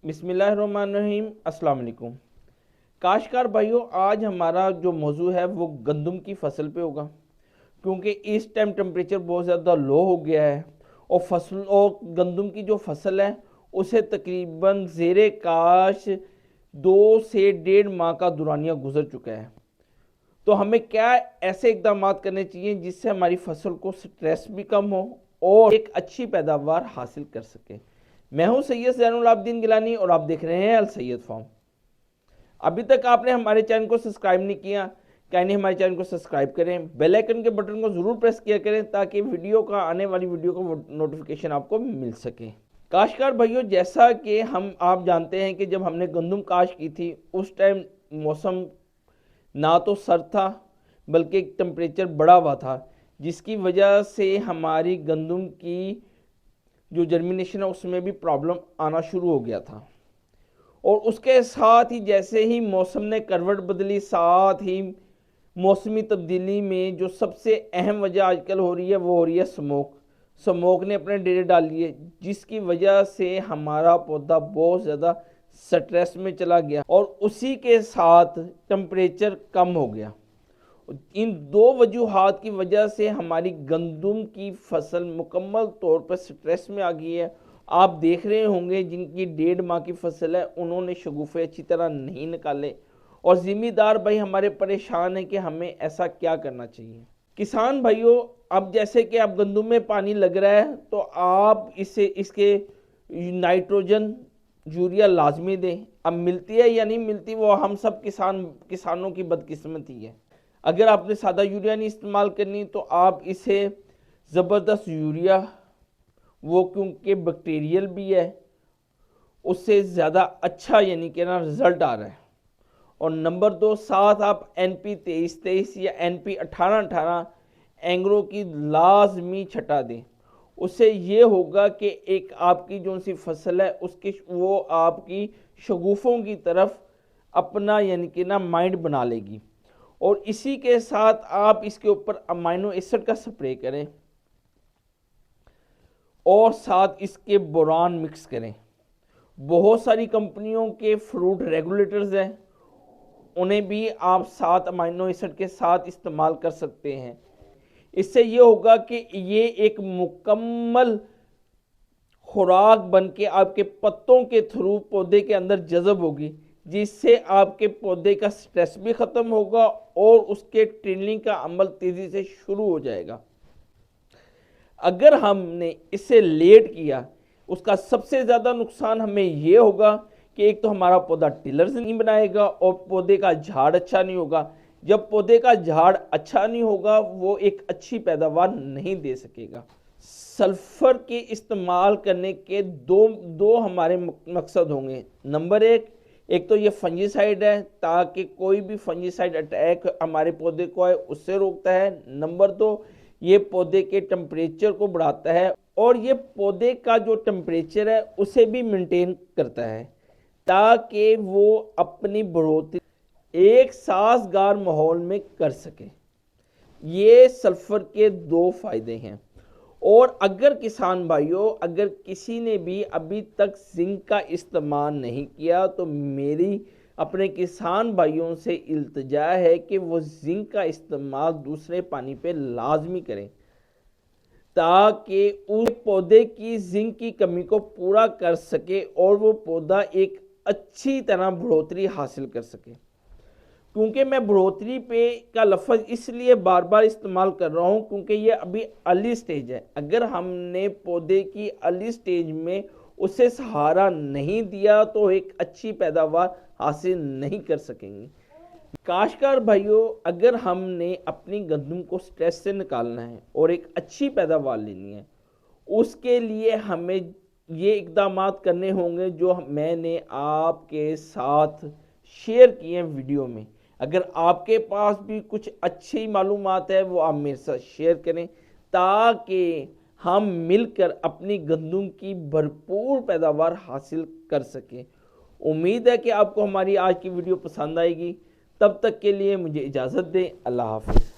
बिस्मिल्लाहिर्रहमानिर्रहीम, अस्सलाम वालेकुम। काश्तकार भाइयों, आज हमारा जो मौजू है वो गंदम की फसल पे होगा, क्योंकि इस टाइम टेम्परेचर बहुत ज़्यादा लो हो गया है और गंदम की जो फसल है उसे तकरीबन ज़ेरे काश 2 से 1.5 माह का दुरानिया गुजर चुका है। तो हमें क्या ऐसे इकदाम करने चाहिए जिससे हमारी फसल को स्ट्रेस भी कम हो और एक अच्छी पैदावार हासिल कर सके। मैं हूं सैयद ज़ैनुल आबदीन गिलानी और आप देख रहे हैं अल सैयद फार्म। अभी तक आपने हमारे चैनल को सब्सक्राइब नहीं किया, क्या नहीं हमारे चैनल को सब्सक्राइब करें, बेल आइकन के बटन को ज़रूर प्रेस किया करें ताकि वीडियो का आने वाली वीडियो का नोटिफिकेशन आपको मिल सके। काश्तकार भाइयों, जैसा कि आप जानते हैं कि जब हमने गंदम काश्त की थी उस टाइम मौसम ना तो सर्द था बल्कि टेम्परेचर बढ़ा हुआ था, जिसकी वजह से हमारी गंदम की जो जर्मिनेशन है उसमें भी प्रॉब्लम आना शुरू हो गया था। और उसके साथ ही जैसे ही मौसम ने करवट बदली, साथ ही मौसमी तब्दीली में जो सबसे अहम वजह आजकल हो रही है वो हो रही है स्मोक ने अपने डेरे डाल लिए, जिसकी वजह से हमारा पौधा बहुत ज़्यादा स्ट्रेस में चला गया और उसी के साथ टेम्परेचर कम हो गया। इन दो वजूहात की वजह से हमारी गंदम की फसल मुकम्मल तौर पर स्ट्रेस में आ गई है। आप देख रहे होंगे जिनकी 1.5 माह की फसल है उन्होंने शगुफे अच्छी तरह नहीं निकाले और ज़िम्मेदार भाई हमारे परेशान हैं कि हमें ऐसा क्या करना चाहिए। किसान भाइयों, अब जैसे कि आप गंदम में पानी लग रहा है तो आप इसके नाइट्रोजन यूरिया लाजमी दें। अब मिलती है या नहीं मिलती वो हम सब किसानों की बदकिस्मती है। अगर आपने सादा यूरिया नहीं इस्तेमाल करनी तो आप इसे ज़बरदस्त यूरिया, वो क्योंकि बैक्टीरियल भी है, उससे ज़्यादा अच्छा यानी कि ना रिज़ल्ट आ रहा है। और नंबर 2, साथ आप NP 23-23 या NP 18-18 एंग्रो की लाजमी छटा दें। उससे ये होगा कि एक आपकी जो सी फसल है उसकी वो आपकी शगुफों की तरफ अपना यानी कि ना माइंड बना लेगी। और इसी के साथ आप इसके ऊपर अमाइनो एसिड का स्प्रे करें और साथ इसके बोरान मिक्स करें। बहुत सारी कंपनियों के फ्रूट रेगुलेटर्स हैं, उन्हें भी आप साथ अमाइनो एसिड के साथ इस्तेमाल कर सकते हैं। इससे ये होगा कि ये एक मुकम्मल खुराक बन के आपके पत्तों के थ्रू पौधे के अंदर जज़ब होगी, जिससे आपके पौधे का स्ट्रेस भी ख़त्म होगा और उसके ट्रिलिंग का अमल तेज़ी से शुरू हो जाएगा। अगर हमने इसे लेट किया उसका सबसे ज़्यादा नुकसान हमें यह होगा कि एक तो हमारा पौधा टिलर्स नहीं बनाएगा और पौधे का झाड़ अच्छा नहीं होगा। जब पौधे का झाड़ अच्छा नहीं होगा वो एक अच्छी पैदावार नहीं दे सकेगा। सल्फर के इस्तेमाल करने के दो हमारे मकसद होंगे। नंबर एक तो ये फंजीसाइड है ताकि कोई भी फंजीसाइड अटैक हमारे पौधे को आए उससे रोकता है। नंबर 2, ये पौधे के टेम्परेचर को बढ़ाता है और ये पौधे का जो टेम्परेचर है उसे भी मेंटेन करता है ताकि वो अपनी बढ़ोतरी एक साजगार माहौल में कर सके। ये सल्फर के 2 फायदे हैं। और अगर किसान भाइयों, अगर किसी ने भी अभी तक जिंक का इस्तेमाल नहीं किया तो मेरी अपने किसान भाइयों से इल्तिजा है कि वो जिंक का इस्तेमाल दूसरे पानी पे लाजमी करें ताकि उस पौधे की जिंक की कमी को पूरा कर सके और वो पौधा एक अच्छी तरह बढ़ोतरी हासिल कर सके। क्योंकि मैं बढ़ोतरी पे का लफ्ज़ इसलिए बार बार इस्तेमाल कर रहा हूँ क्योंकि ये अभी अर्ली स्टेज है। अगर हमने पौधे की अर्ली स्टेज में उसे सहारा नहीं दिया तो एक अच्छी पैदावार हासिल नहीं कर सकेंगे। काश्तकार भाइयों, अगर हमने अपनी गंदम को स्ट्रेस से निकालना है और एक अच्छी पैदावार लेनी है, उसके लिए हमें ये इकदाम करने होंगे जो मैंने आपके साथ शेयर किए हैं वीडियो में। अगर आपके पास भी कुछ अच्छी मालूमात है वो आप मेरे साथ शेयर करें ताकि हम मिलकर अपनी गंदम की भरपूर पैदावार हासिल कर सकें। उम्मीद है कि आपको हमारी आज की वीडियो पसंद आएगी। तब तक के लिए मुझे इजाज़त दें। अल्लाह हाफ़िज़।